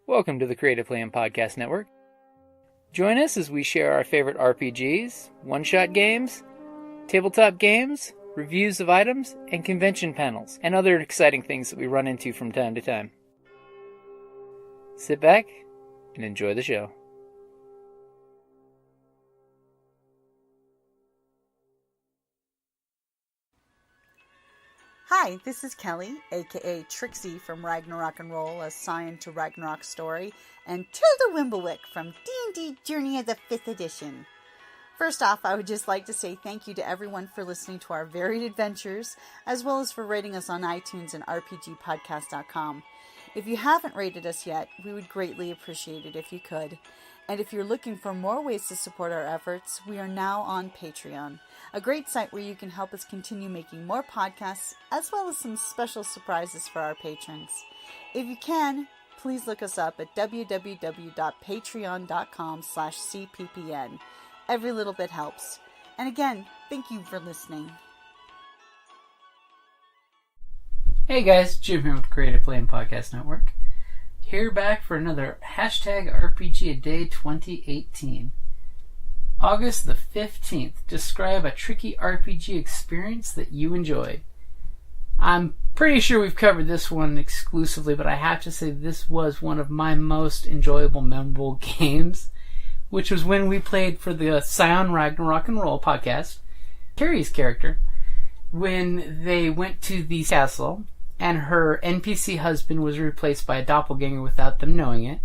Welcome to the Creative Plan Podcast Network. Join us as we share our favorite RPGs, one-shot games, tabletop games, reviews of items, and convention panels, and other exciting things that we run into from time to time. Sit back and enjoy the show. Hi, this is Kelly, aka Trixie from Ragnarok and Roll, a Scion to Ragnarok story, and Tilda Wimblewick from D&D Journey of the 5th Edition. First off, I would just like to say thank you to everyone for listening to our varied adventures, as well as for rating us on iTunes and RPGpodcast.com. If you haven't rated us yet, we would greatly appreciate it if you could. And if you're looking for more ways to support our efforts, we are now on Patreon, a great site where you can help us continue making more podcasts, as well as some special surprises for our patrons. If you can, please look us up at www.patreon.com/cppn. Every little bit helps. And again, thank you for listening. Hey guys, Jim here with Creative Plan Podcast Network. Here back for another #RPGADAY2018. August the 15th. Describe a tricky RPG experience that you enjoyed. I'm pretty sure we've covered this one exclusively, but I have to say this was one of my most enjoyable, memorable games, which was when we played for the Scion Ragnarok and Roll podcast, Carrie's character, when they went to the castle and her NPC husband was replaced by a doppelganger without them knowing it.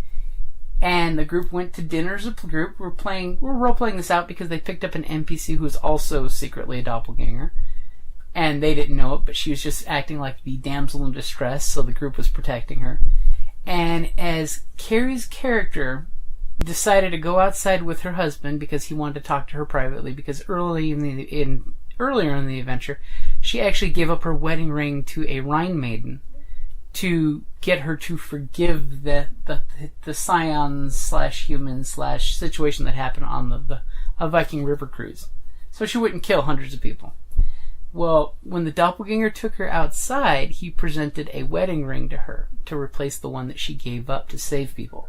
And the group went to dinner as a group. We're role-playing this out because they picked up an NPC who was also secretly a doppelganger. And they didn't know it, but she was just acting like the damsel in distress, so the group was protecting her. And as Carrie's character decided to go outside with her husband because he wanted to talk to her privately, because earlier in the adventure, she actually gave up her wedding ring to a Rhine maiden to get her to forgive the Scions/humans/situation that happened on a Viking river cruise, so she wouldn't kill hundreds of people. Well, when the doppelganger took her outside, he presented a wedding ring to her to replace the one that she gave up to save people.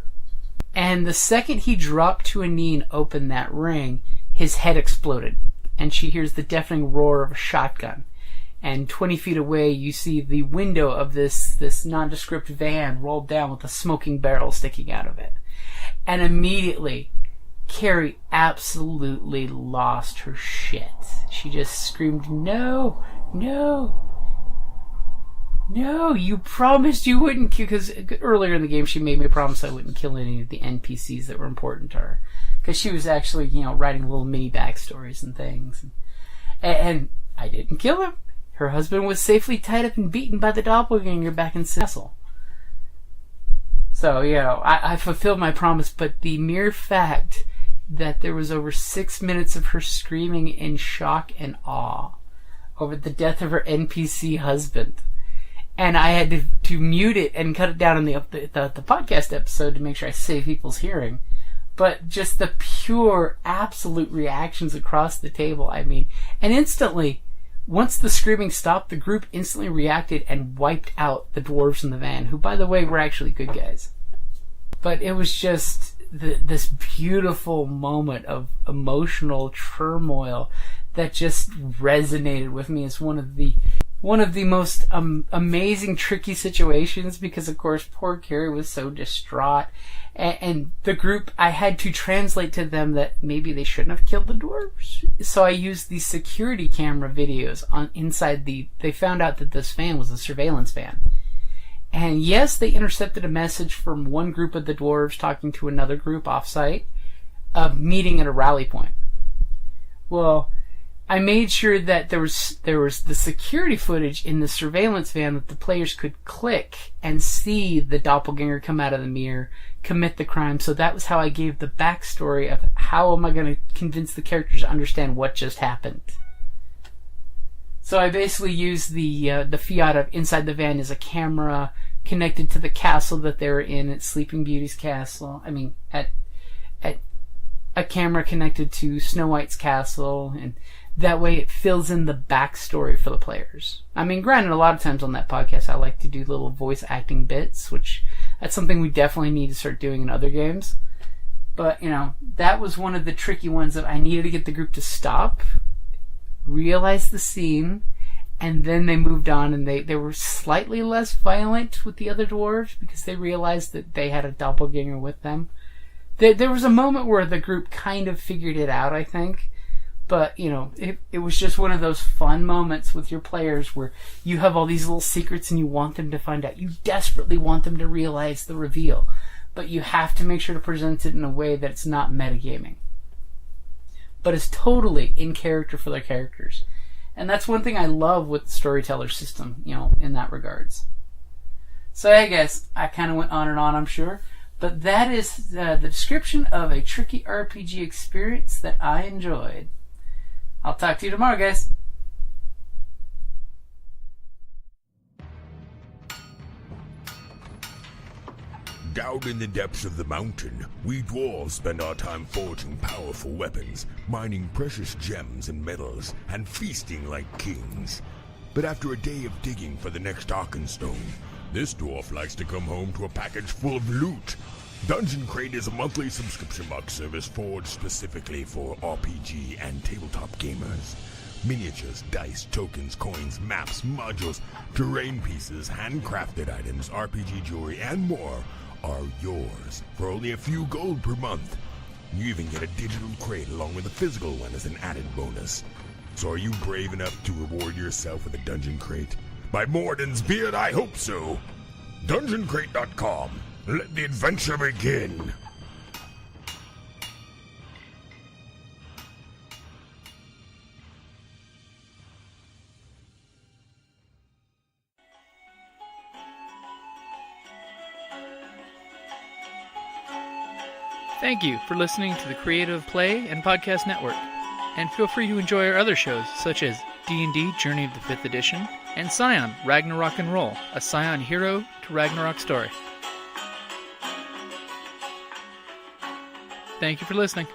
And the second he dropped to a knee and opened that ring, his head exploded, and she hears the deafening roar of a shotgun. And 20 feet away, you see the window of this nondescript van rolled down with a smoking barrel sticking out of it. And immediately, Carrie absolutely lost her shit. She just screamed, "No, no, no, you promised you wouldn't kill," because earlier in the game she made me promise I wouldn't kill any of the NPCs that were important to her. Because she was actually, writing little mini backstories and things. And I didn't kill him. Her husband was safely tied up and beaten by the doppelganger back in Cecil. So, I fulfilled my promise, but the mere fact that there was over 6 minutes of her screaming in shock and awe over the death of her NPC husband, and I had to mute it and cut it down in the podcast episode to make sure I save people's hearing. But just the pure, absolute reactions across the table, and instantly, once the screaming stopped, the group instantly reacted and wiped out the dwarves in the van, who, by the way, were actually good guys. But it was just this beautiful moment of emotional turmoil that just resonated with me as one of the most amazing, tricky situations, because, of course, poor Carrie was so distraught. And the group, I had to translate to them that maybe they shouldn't have killed the dwarves. So I used the security camera videos inside they found out that this van was a surveillance van. And yes, they intercepted a message from one group of the dwarves talking to another group offsite of meeting at a rally point. Well, I made sure that there was the security footage in the surveillance van that the players could click and see the doppelganger come out of the mirror, commit the crime. So that was how I gave the backstory of how am I going to convince the characters to understand what just happened. So I basically used the fiat of inside the van as a camera connected to the castle that they were in at Sleeping Beauty's castle. At a camera connected to Snow White's castle, and that way it fills in the backstory for the players. Granted, a lot of times on that podcast I like to do little voice acting bits, which That's something we definitely need to start doing in other games. But, that was one of the tricky ones that I needed to get the group to stop, realize the scene, and then they moved on, and they were slightly less violent with the other dwarves because they realized that they had a doppelganger with them. There was a moment where the group kind of figured it out, I think. But, it was just one of those fun moments with your players where you have all these little secrets and you want them to find out. You desperately want them to realize the reveal. But you have to make sure to present it in a way that it's not metagaming. But it's totally in character for their characters. And that's one thing I love with the storyteller system, in that regards. So, hey guys, I kind of went on and on, I'm sure. But that is the description of a tricky RPG experience that I enjoyed. I'll talk to you tomorrow, guys. Down in the depths of the mountain, we dwarves spend our time forging powerful weapons, mining precious gems and metals, and feasting like kings. But after a day of digging for the next Arkenstone, this dwarf likes to come home to a package full of loot. Dungeon Crate is a monthly subscription box service forged specifically for RPG and tabletop gamers. Miniatures, dice, tokens, coins, maps, modules, terrain pieces, handcrafted items, RPG jewelry, and more are yours for only a few gold per month. You even get a digital crate along with a physical one as an added bonus. So are you brave enough to reward yourself with a Dungeon Crate? By Morden's beard, I hope so. DungeonCrate.com. Let the adventure begin. Thank you for listening to the Creative Play and Podcast Network. And feel free to enjoy our other shows, such as D&D Journey of the 5th Edition and Scion Ragnarok and Roll, a Scion hero to Ragnarok story. Thank you for listening.